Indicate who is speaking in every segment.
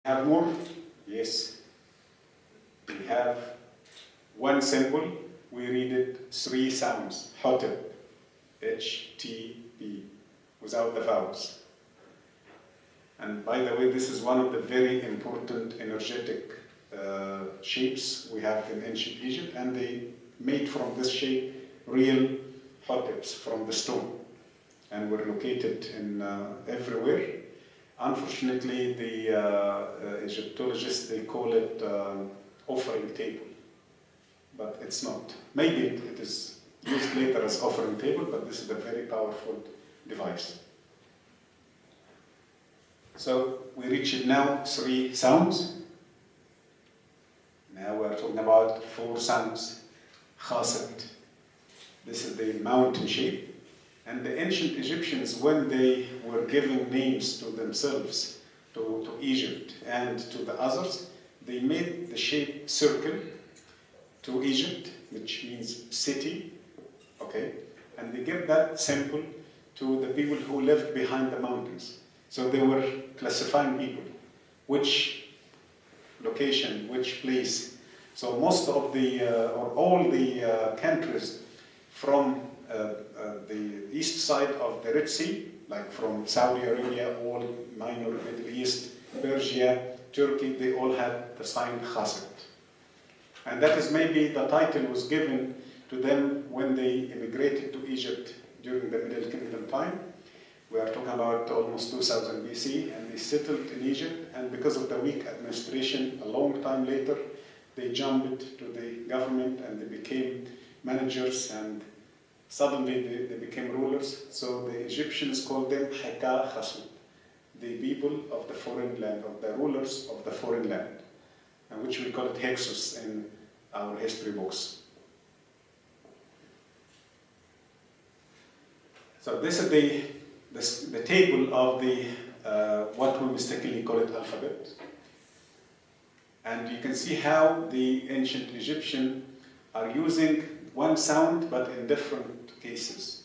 Speaker 1: Have more? Yes. We have one symbol, we read it 3 sounds. Hotep, H-T-P, without the vowels. And by the way, this is one of the very important energetic shapes we have in ancient Egypt, and they made from this shape real hoteps from the stone, and were located in everywhere. Unfortunately, the Egyptologists, they call it offering table, but it's not. Maybe it is used later as offering table, but this is a very powerful device. So we reached now 3 sounds. Now we're talking about 4 sounds. Khaset. This is the mountain shape. And the ancient Egyptians, when they were giving names to themselves, to Egypt and to the others, they made the shape circle to Egypt, which means city, okay? And they give that symbol to the people who lived behind the mountains. So they were classifying people, which location, which place. So most of the, or all the countries from the east side of the Red Sea, like from Saudi Arabia, all minor Middle East, Persia, Turkey, they all had the sign Khaset. And that is maybe the title was given to them when they immigrated to Egypt during the Middle Kingdom time. We are talking about almost 2000 BC, and they settled in Egypt, and because of the weak administration, a long time later, they jumped to the government and they became managers, and suddenly they became rulers. So the Egyptians called them Heka Khasut, the people of the foreign land, of the rulers of the foreign land, and which we call it Hyksos in our history books. So this is the table of the what we mistakenly call it alphabet. And you can see how the ancient Egyptian are using one sound but in different cases.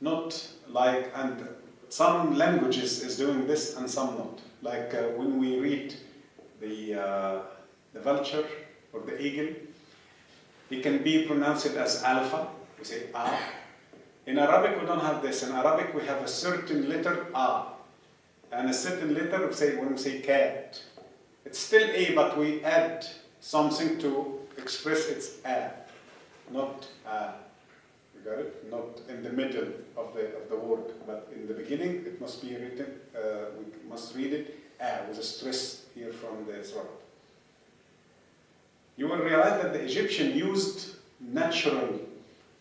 Speaker 1: Not like, and some languages is doing this and some not. Like when we read the vulture or the eagle, it can be pronounced as alpha, we say A. In Arabic we don't have this. In Arabic we have a certain letter A, and a certain letter when we say cat. It's still A, but we add something to express its A, not A. You got it? Not in the middle of the word, but in the beginning it must be written, we must read it A, with a stress here from the throat. You will realize that the Egyptian used natural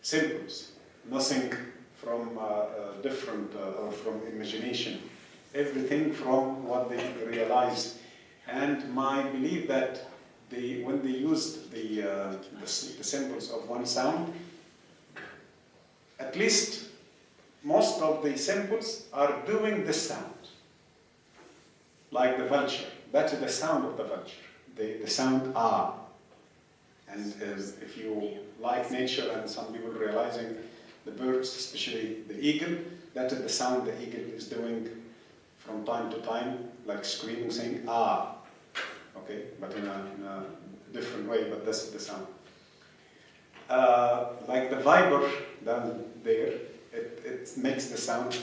Speaker 1: symbols, nothing from different or from imagination, everything from what they realized. And my belief that when they used the symbols of one sound, at least most of the symbols are doing this sound. Like the vulture, that is the sound of the vulture, the sound ah. And if you like nature, and some people realizing the birds, especially the eagle, that is the sound the eagle is doing from time to time, like screaming, saying ah. Okay, but in a different way, but this is the sound. Like the viper down there, it makes the sound,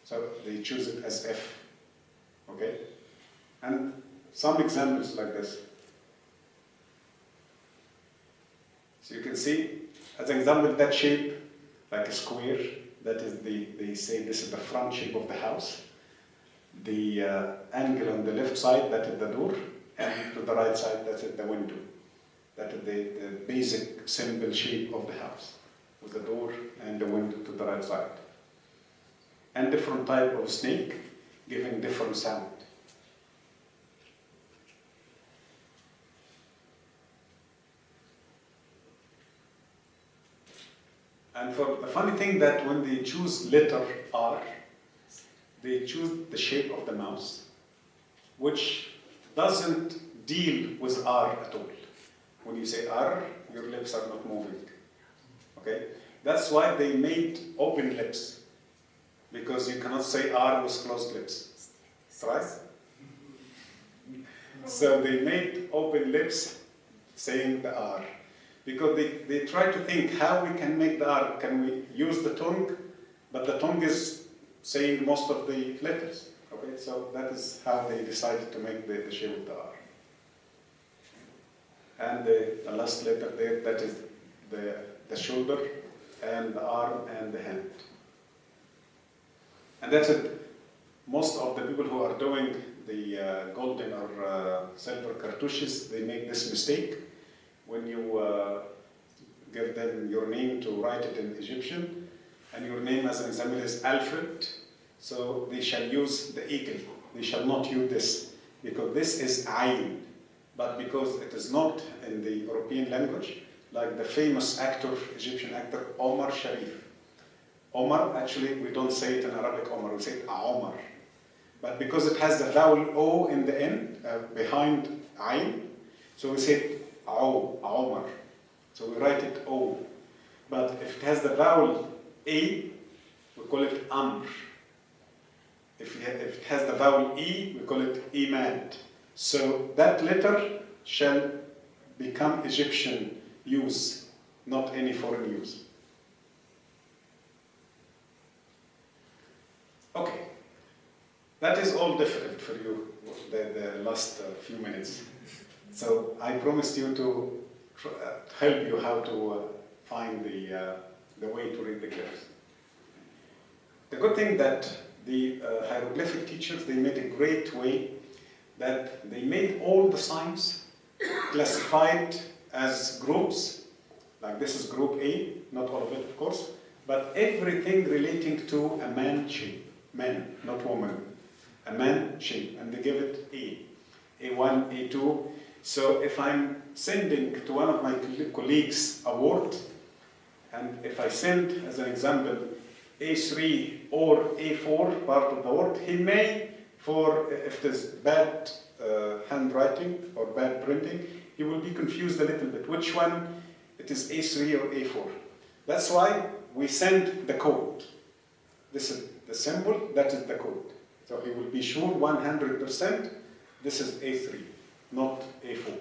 Speaker 1: so they choose it as F. Okay? And some examples like this. So you can see, as an example, that shape, like a square, that is they say this is the front shape of the house. The angle on the left side, that is the door, and to the right side, that is the window. That is the basic symbol shape of the house, with the door and the window to the right side. And different type of snake, giving different sound. And for the funny thing that when they choose letter R, they choose the shape of the mouse, which doesn't deal with R at all. When you say R, your lips are not moving. Okay? That's why they made open lips, because you cannot say R with closed lips. Right? So they made open lips saying the R. Because they try to think how we can make the R. Can we use the tongue? But the tongue is saying most of the letters. Okay, so that is how they decided to make the shape of the R. And the last letter there, that is the shoulder, and the arm, and the hand. And that's it. Most of the people who are doing the golden or silver cartouches, they make this mistake. When you give them your name to write it in Egyptian, and your name as an example is Alfred, so they shall use the eagle. They shall not use this, because this is Ayn. But because it is not in the European language, like the famous actor, Egyptian actor, Omar Sharif. Omar, actually, we don't say it in Arabic, Omar, we say it Omar. But because it has the vowel O in the end, behind Ayn, so we say it Omar. So we write it O. But if it has the vowel A, we call it Amr. If it has the vowel E, we call it Imad. So that letter shall become Egyptian use, not any foreign use. Okay, that is all different for you, the last few minutes. So I promised you to help you how to find the way to read the glyphs. The good thing that the hieroglyphic teachers, they made a great way that they made all the signs classified as groups, like this is group A, not all of it of course, but everything relating to a man shape, man, not woman, a man shape, and they give it A, A1, A2. So if I'm sending to one of my colleagues a word, and if I send, as an example, A3 or A4 part of the word, he may, if there's bad handwriting or bad printing, he will be confused a little bit. Which one it is A3 or A4? That's why we send the code. This is the symbol, that is the code. So he will be sure 100% this is A3, not A4.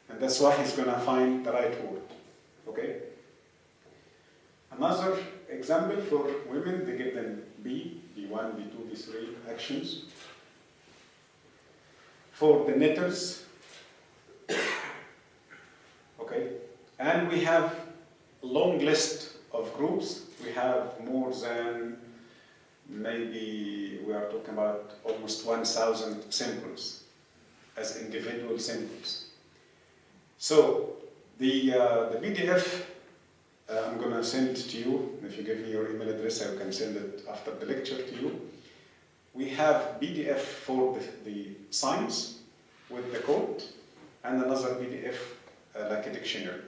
Speaker 1: And that's why he's going to find the right word. Okay? Another example for women, they give them B, B1, B2, B3 actions. For the knitters, okay, and we have a long list of groups. We have more than, maybe we are talking about almost 1,000 symbols as individual symbols. So the PDF, I'm going to send it to you. If you give me your email address, I can send it after the lecture to you. We have PDF for the signs with the code, and another PDF like a dictionary.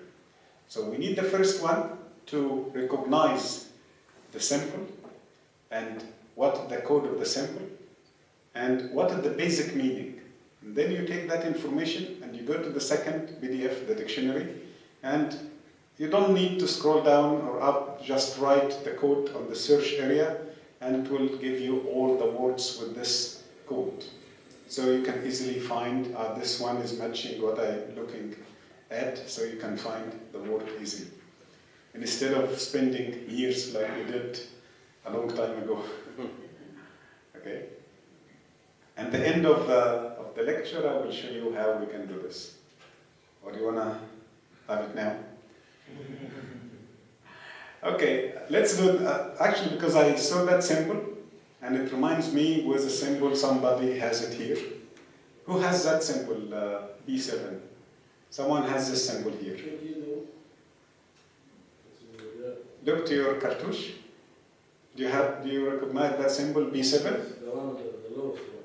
Speaker 1: So we need the first one to recognize the symbol, and what the code of the symbol, and what is the basic meaning. And then you take that information and you go to the second PDF, the dictionary, and you don't need to scroll down or up, just write the code on the search area, and it will give you all the words with this code. So you can easily find this one is matching what I'm looking at, so you can find the word easily. And instead of spending years like we did a long time ago. Okay? At the end of the lecture, I will show you how we can do this. Or do you want to have it now? Okay, let's do it. Actually, because I saw that symbol, and it reminds me with a symbol, somebody has it here. Who has that symbol, B7? Someone has this symbol here. Look to your cartouche. Do you recognize that symbol, B7?
Speaker 2: The one, the lowest one.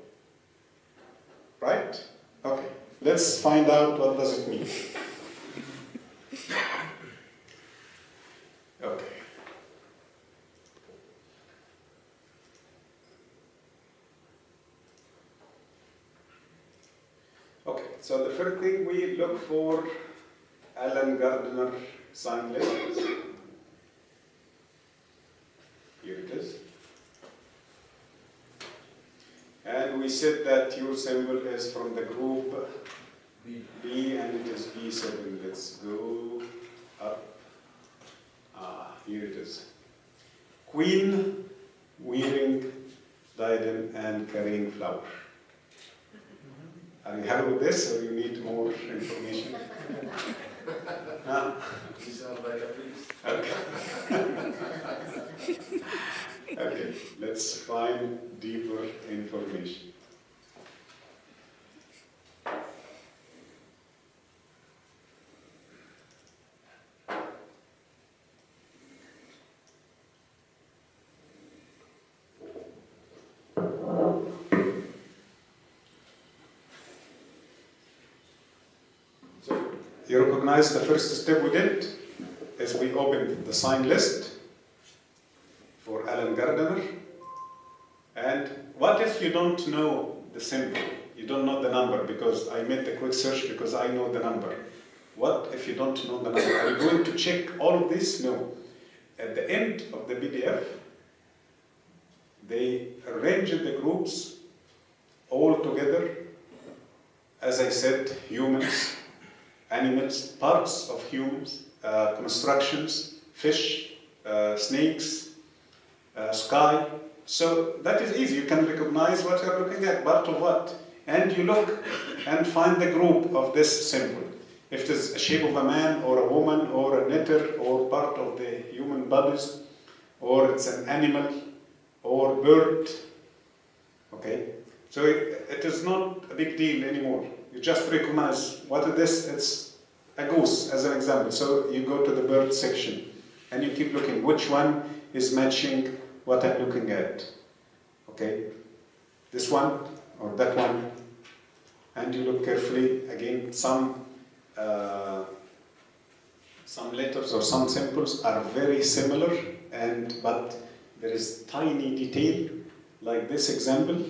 Speaker 1: Right? Okay. Let's find out what does it mean. Okay. Okay, so the first thing we look for Alan Gardner sign list. Here it is. And we said that your symbol is from the group
Speaker 2: B.
Speaker 1: B and it is B7. Let's go up. Here it is. Queen wearing diadem and carrying flower. Are you happy with this or you need more information?
Speaker 2: You sound like a priest.
Speaker 1: Okay. Okay, let's find deeper information. You recognize the first step we did is we opened the sign list for Alan Gardner. And what if you don't know the symbol? You don't know the number, because I made the quick search because I know the number. What if you don't know the number? Are you going to check all of this? No. At the end of the PDF, they arranged the groups all together. As I said, humans, animals, parts of humans, constructions, fish, snakes, sky. So that is easy. You can recognize what you're looking at, part of what. And you look and find the group of this symbol. If it is a shape of a man or a woman or a knitter or part of the human bodies, or it's an animal or bird. Okay? So it is not a big deal anymore. You just recognize what is this? It's a goose, as an example. So you go to the bird section and you keep looking which one is matching what I'm looking at. Okay? This one or that one. And you look carefully. Again, some letters or some symbols are very similar, but there is tiny detail, like this example.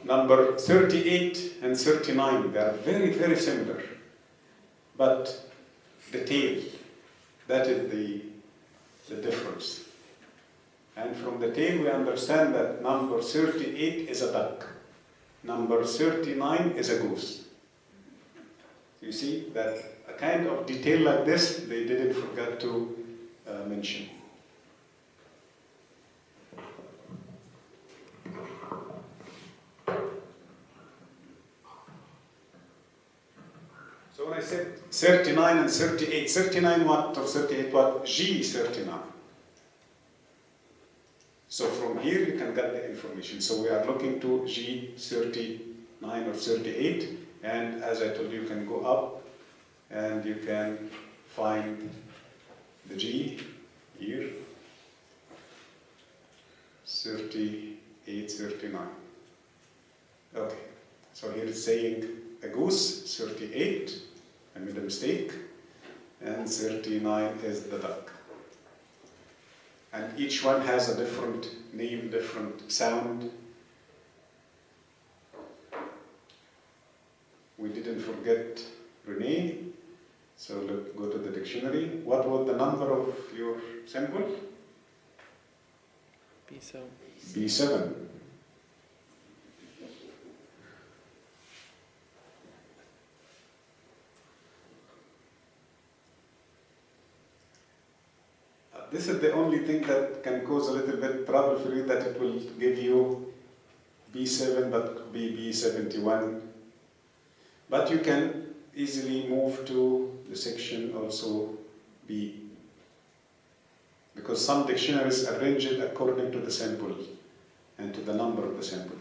Speaker 1: Number 38 and 39, they are very, very similar. But the tail, that is the difference. And from the tail we understand that number 38 is a duck. Number 39 is a goose. You see that a kind of detail like this, they didn't forget to mention. So when I said 39 and 38, 39 what or 38 what? G39. So from here you can get the information. So we are looking to G39 or 38, and as I told you, you can go up and you can find the G here, 38, 39. Okay, so here it's saying a goose, 38, I made a mistake, and 39 is the duck. And each one has a different name, different sound. We didn't forget Renee, so look, go to the dictionary. What was the number of your symbol?
Speaker 3: B7.
Speaker 1: B7. This is the only thing that can cause a little bit trouble for you, that it will give you B7 but could be B71. But you can easily move to the section also B, because some dictionaries arrange it according to the symbol and to the number of the symbol.